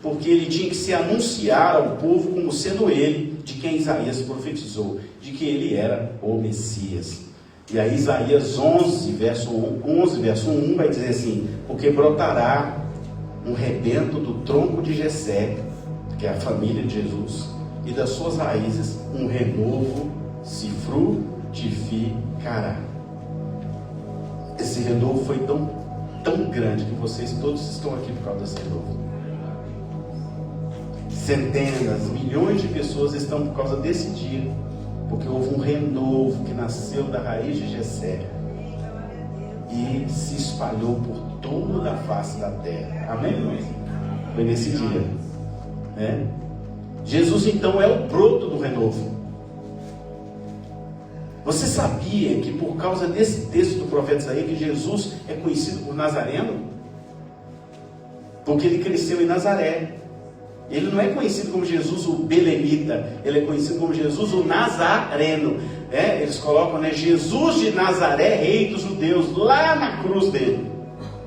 porque ele tinha que se anunciar ao povo como sendo ele, de quem Isaías profetizou, de que ele era o Messias. E aí Isaías 11, verso 1 vai dizer assim: porque brotará um rebento do tronco de Jessé, que é a família de Jesus, e das suas raízes um renovo se frutificará. Esse renovo foi tão grande que vocês todos estão aqui por causa desse renovo. Centenas, milhões de pessoas estão por causa desse dia, porque houve um renovo que nasceu da raiz de Jessé e se espalhou por toda a face da terra. Amém, irmãos? Foi nesse dia, né? Jesus então é o broto do renovo. Você sabia que por causa desse texto do profeta Isaías que Jesus é conhecido por Nazareno? Porque ele cresceu em Nazaré. Ele não é conhecido como Jesus o Belemita, ele é conhecido como Jesus o Nazareno. Eles colocam, né, Jesus de Nazaré, rei dos judeus, lá na cruz dele.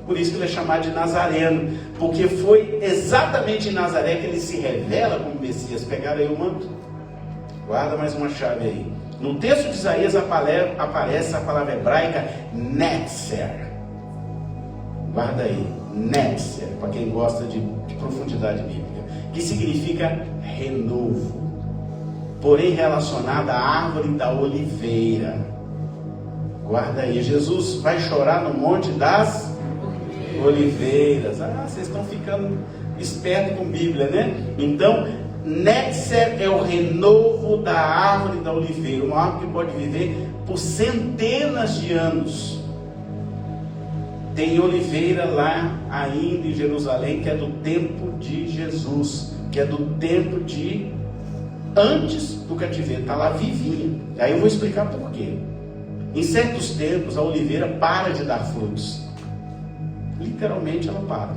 Por isso que ele é chamado de Nazareno, porque foi exatamente em Nazaré que ele se revela como Messias. Pegaram aí o manto? Guarda mais uma chave aí. No texto de Isaías aparece a palavra hebraica Netzer. Guarda aí, Netzer, para quem gosta de profundidade bíblica, que significa renovo, porém relacionada à árvore da oliveira. Guarda aí, Jesus vai chorar no Monte das Oliveiras. Vocês estão ficando espertos com Bíblia, né? Então, Netzer é o renovo da árvore da oliveira, uma árvore que pode viver por centenas de anos. Tem oliveira lá ainda em Jerusalém, que é do tempo de Jesus, que é do tempo de antes do cativeiro, está lá vivinha. Aí eu vou explicar por quê. Em certos tempos a oliveira para de dar frutos, literalmente ela para,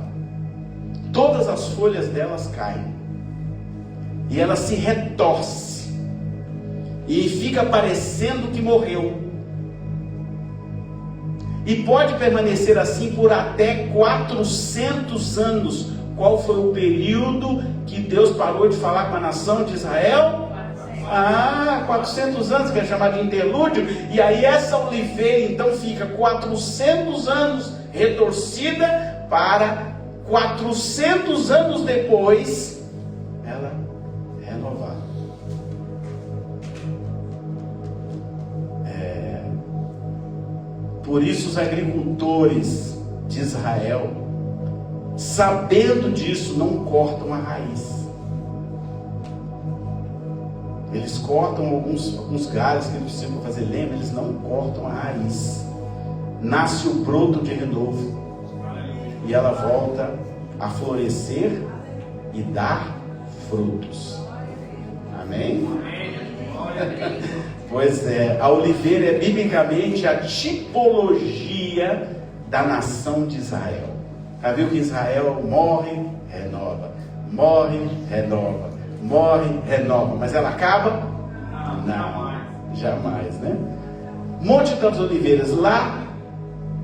todas as folhas delas caem, e ela se retorce, e fica parecendo que morreu. E pode permanecer assim por até 400 anos. Qual foi o período que Deus parou de falar com a nação de Israel? 400 anos, que é chamado de interlúdio. E aí essa oliveira então fica 400 anos retorcida, para 400 anos depois ela é renovada. Por isso os agricultores de Israel, sabendo disso, não cortam a raiz. Eles cortam alguns galhos que eles precisam fazer lenha, eles não cortam a raiz. Nasce o broto de renovo, e ela volta a florescer e dar frutos. Amém? Pois é, a oliveira é biblicamente a tipologia da nação de Israel. Já viu que Israel morre, renova, morre, renova, morre, renova, mas ela acaba? Não, jamais, né? Monte das Oliveiras, lá,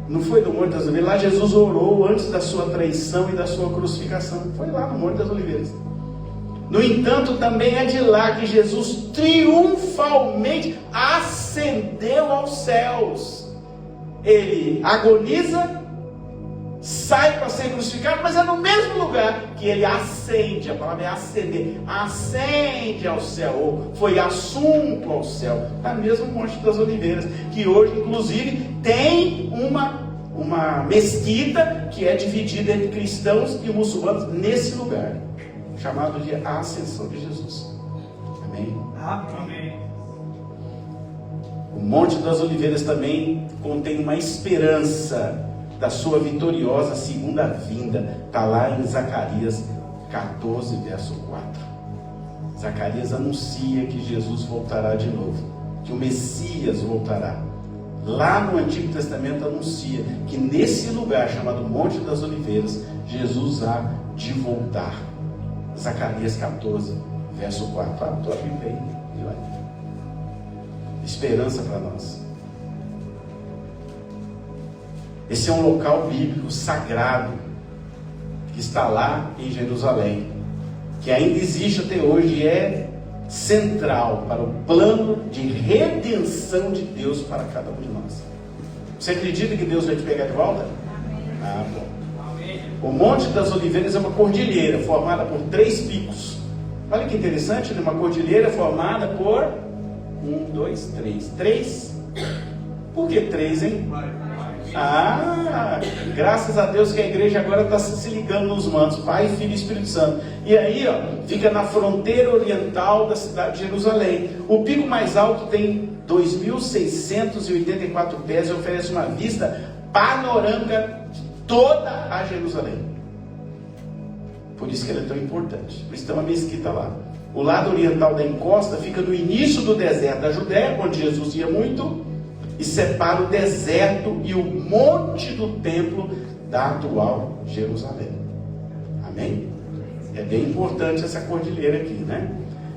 não foi no Monte das Oliveiras, lá Jesus orou antes da sua traição e da sua crucificação, foi lá no Monte das Oliveiras. No entanto, também é de lá que Jesus triunfalmente ascendeu aos céus. Ele agoniza, sai para ser crucificado, mas é no mesmo lugar que ele ascende. A palavra é ascender, ascende ao céu, ou foi assunto ao céu. Está mesmo no Monte das Oliveiras, que hoje inclusive tem uma mesquita que é dividida entre cristãos e muçulmanos nesse lugar, chamado de Ascensão de Jesus. Amém? Amém. O Monte das Oliveiras também contém uma esperança da sua vitoriosa segunda vinda. Está lá em Zacarias 14, verso 4. Zacarias anuncia que Jesus voltará de novo, que o Messias voltará. Lá no Antigo Testamento anuncia que nesse lugar chamado Monte das Oliveiras, Jesus há de voltar. Zacarias 14, verso 4. Estou abrindo bem. Esperança para nós. Esse é um local bíblico sagrado que está lá em Jerusalém, que ainda existe até hoje e é central para o plano de redenção de Deus para cada um de nós. Você acredita que Deus vai te pegar de volta? Ah, bom. O Monte das Oliveiras é uma cordilheira formada por 3 picos. Olha que interessante, né? Uma cordilheira formada por 1, 2, 3. 3? Por que 3, hein? Ah, graças a Deus que a igreja agora está se ligando nos mantos, Pai, Filho e Espírito Santo. E aí, ó, fica na fronteira oriental da cidade de Jerusalém. O pico mais alto tem 2.684 pés e oferece uma vista panorâmica de toda a Jerusalém. Por isso que ele é tão importante. Por isso tem uma mesquita lá. O lado oriental da encosta fica no início do deserto da Judéia, onde Jesus ia muito, e separa o deserto e o monte do templo da atual Jerusalém. Amém? É bem importante essa cordilheira aqui, né?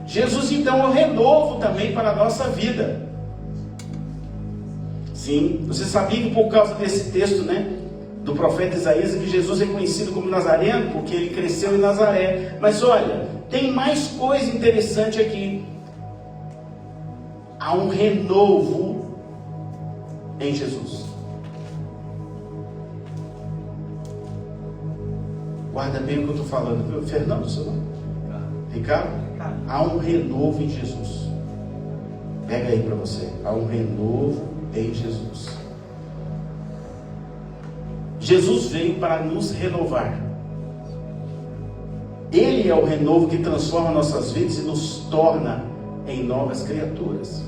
Jesus então é o renovo também para a nossa vida. Sim, você sabia que por causa desse texto, né, do profeta Isaías, que Jesus é conhecido como Nazareno, porque ele cresceu em Nazaré. Mas olha, tem mais coisa interessante aqui. Há um renovo em Jesus. Guarda bem o que eu estou falando, viu? Fernando, seu nome? Ricardo? Há um renovo em Jesus. Pega aí para você. Há um renovo em Jesus. Jesus veio para nos renovar. Ele é o renovo que transforma nossas vidas e nos torna em novas criaturas.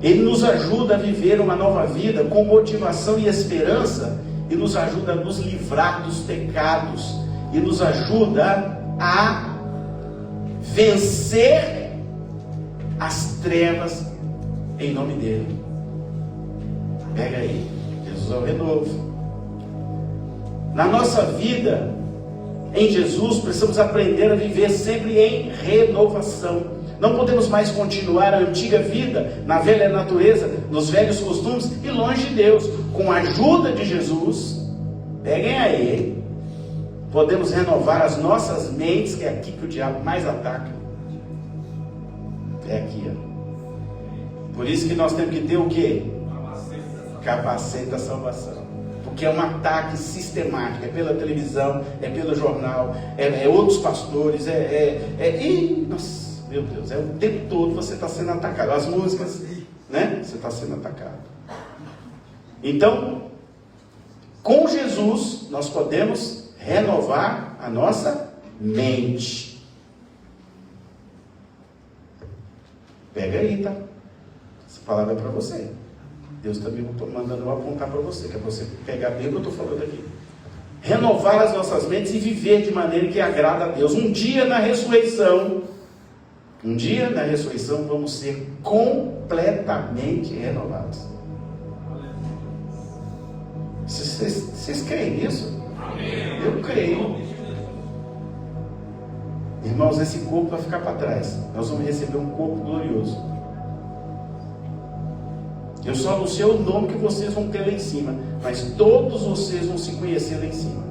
Ele nos ajuda a viver uma nova vida com motivação e esperança, e nos ajuda a nos livrar dos pecados, e nos ajuda a vencer as trevas em nome dele. Pega aí, Jesus é o renovo. Na nossa vida, em Jesus, precisamos aprender a viver sempre em renovação. Não podemos mais continuar a antiga vida, na velha natureza, nos velhos costumes e longe de Deus. Com a ajuda de Jesus, peguem aí, podemos renovar as nossas mentes, que é aqui que o diabo mais ataca. É aqui, ó. Por isso que nós temos que ter o quê? Capacete da salvação. Porque é um ataque sistemático, é pela televisão, é pelo jornal, é outros pastores, nossa, meu Deus, o tempo todo você está sendo atacado. As músicas, né? Você está sendo atacado. Então, com Jesus, nós podemos renovar a nossa mente. Pega aí, tá? Essa palavra é para você. Deus também está mandando eu apontar para você, que é para você pegar bem o que eu estou falando aqui. Renovar as nossas mentes e viver de maneira que agrada a Deus. Um dia na ressurreição, vamos ser completamente renovados. Vocês creem nisso? Amém. Eu creio. Irmãos, esse corpo vai ficar para trás. Nós vamos receber um corpo glorioso. Eu só não sei o nome que vocês vão ter lá em cima, mas todos vocês vão se conhecer lá em cima.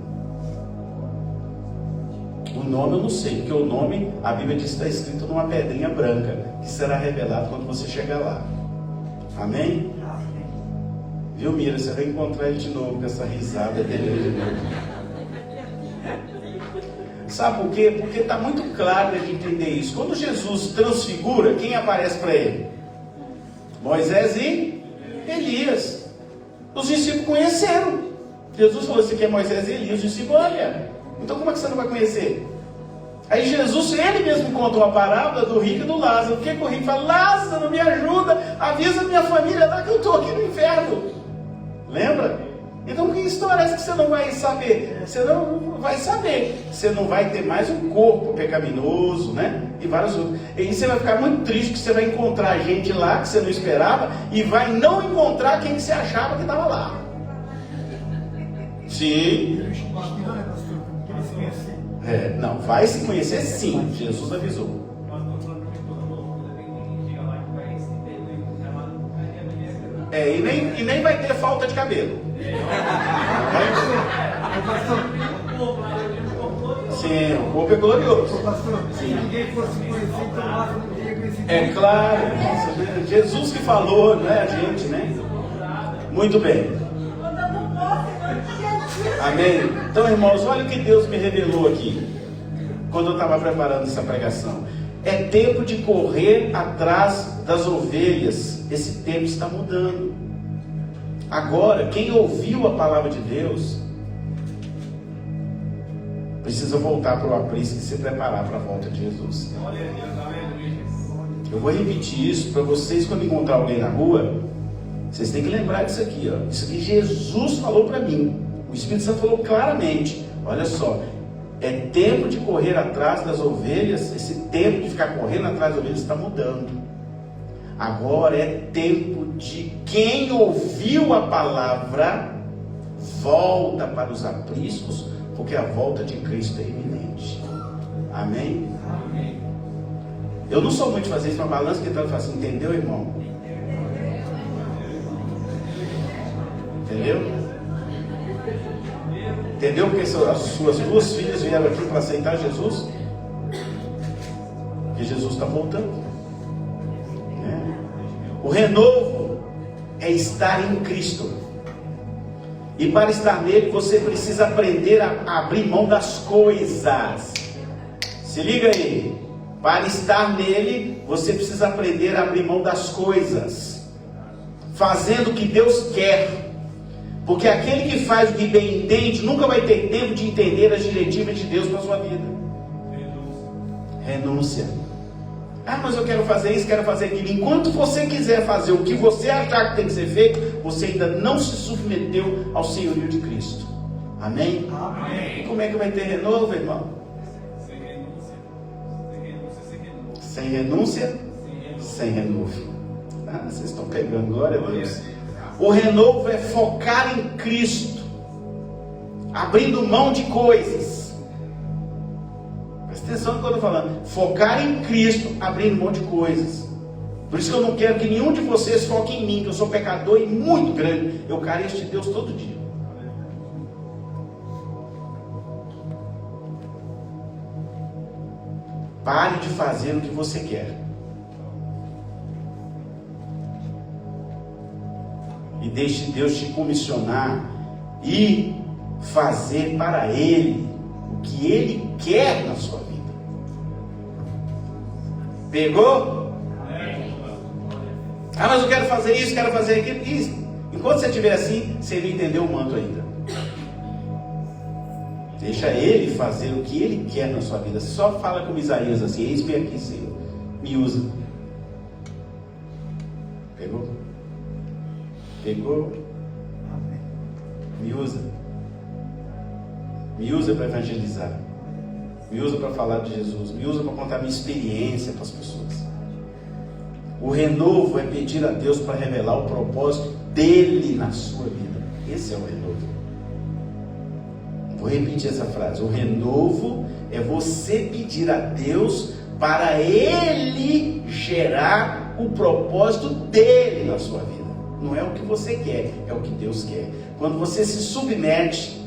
O nome eu não sei, porque o nome, a Bíblia diz que está escrito numa pedrinha branca, que será revelado quando você chegar lá. Amém? Viu, Mira? Você vai encontrar ele de novo com essa risada dele de novo. Sabe por quê? Porque está muito claro de entender isso. Quando Jesus transfigura, quem aparece para ele? Moisés e Elias. Os discípulos conheceram. Jesus falou: você quer Moisés e Elias? Os discípulos: olha, então como é que você não vai conhecer? Aí Jesus, ele mesmo conta uma parábola do rico e do Lázaro. O que o rico fala? Lázaro, me ajuda, avisa minha família lá que eu estou aqui no inferno. Lembra? Então que história é essa que você não vai saber? Você não vai saber. Você não vai ter mais um corpo pecaminoso, né? E vários outros. E você vai ficar muito triste que você vai encontrar gente lá que você não esperava e vai não encontrar quem que você achava que estava lá. Sim. Não, vai se conhecer sim. Jesus avisou. E nem vai ter falta de cabelo. Sim, o corpo é glorioso. Pastor, se ninguém fosse conhecer, então nós não teria conhecido. É claro, Jesus que falou, não é a gente, né? Muito bem. Amém? Então, irmãos, olha o que Deus me revelou aqui, quando eu estava preparando essa pregação. É tempo de correr atrás das ovelhas. Esse tempo está mudando. Agora, quem ouviu a palavra de Deus precisa voltar para o aprisco e se preparar para a volta de Jesus. Eu vou repetir isso para vocês quando encontrar alguém na rua. Vocês têm que lembrar disso aqui, ó. Isso aqui Jesus falou para mim. O Espírito Santo falou claramente. Olha só, é tempo de correr atrás das ovelhas. Esse tempo de ficar correndo atrás das ovelhas está mudando. Agora é tempo de quem ouviu a palavra volta para os apriscos, porque a volta de Cristo é iminente. Amém? Amém. Eu não sou muito de fazer isso, uma balança que eu faço assim, entendeu, irmão? Entendeu? Entendeu porque as suas duas filhas vieram aqui para aceitar Jesus? Porque Jesus está voltando. O renovo é estar em Cristo. E para estar nele, você precisa aprender a abrir mão das coisas. Se liga aí. Para estar nele, você precisa aprender a abrir mão das coisas. Fazendo o que Deus quer. Porque aquele que faz o que bem entende, nunca vai ter tempo de entender as diretivas de Deus para a sua vida. Renúncia. Ah, mas eu quero fazer isso, quero fazer aquilo. Enquanto você quiser fazer o que você achar que tem que ser feito, você ainda não se submeteu ao senhorio de Cristo. Amém? Amém. E como é que vai ter renovo, irmão? Sem renúncia, sem renovo. Ah, vocês estão pegando, glória a Deus. O renovo é focar em Cristo, abrindo mão de coisas. Presta atenção no que eu estou falando. Focar em Cristo, abrindo mão de coisas. Por isso que eu não quero que nenhum de vocês foque em mim, que eu sou pecador e muito grande. Eu careço de Deus todo dia. Pare de fazer o que você quer. E deixe Deus te comissionar e fazer para Ele o que Ele quer na sua vida. Pegou? Ah, mas eu quero fazer isso, quero fazer aquilo. Isso. Enquanto você estiver assim, você não entendeu o manto ainda. Deixa Ele fazer o que Ele quer na sua vida. Só fala com Isaías assim: eis-me aqui, Senhor, me usa. Pegou? Pegou? Me usa. Me usa para evangelizar. Me usa para falar de Jesus. Me usa para contar minha experiência para as pessoas. O renovo é pedir a Deus para revelar o propósito dele na sua vida. Esse é o renovo. Vou repetir essa frase. O renovo é você pedir a Deus para Ele gerar o propósito dele na sua vida. Não é o que você quer, é o que Deus quer. Quando você se submete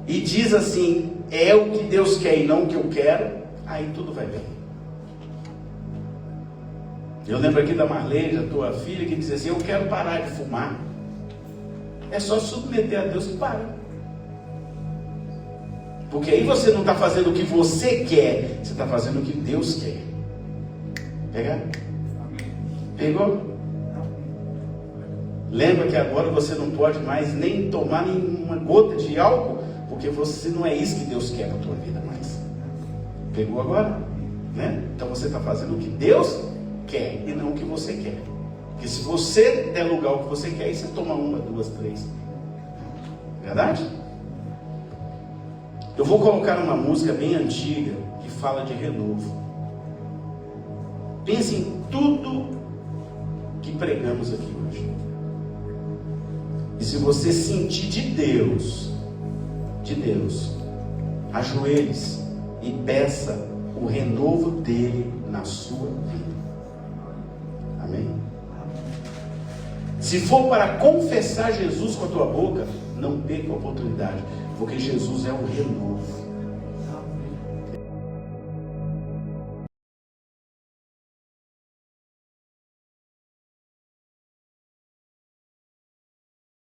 e diz assim: é o que Deus quer e não o que eu quero, aí tudo vai bem. Eu lembro aqui da Marlene, da tua filha, que dizia assim: eu quero parar de fumar. É só submeter a Deus que para. Porque aí você não está fazendo o que você quer, você está fazendo o que Deus quer. Pegar? Pegou? Lembra que agora você não pode mais nem tomar nenhuma gota de álcool, porque você não é isso que Deus quer para a tua vida mais. Pegou agora? Né? Então você está fazendo o que Deus quer e não o que você quer. Porque se você der lugar ao que você quer, aí você toma uma, duas, três. Verdade? Eu vou colocar uma música bem antiga que fala de renovo. Pense em tudo que pregamos aqui hoje. E se você sentir de Deus, ajoelhe-se e peça o renovo dele na sua vida. Amém? Se for para confessar Jesus com a tua boca, não perca a oportunidade, porque Jesus é o renovo.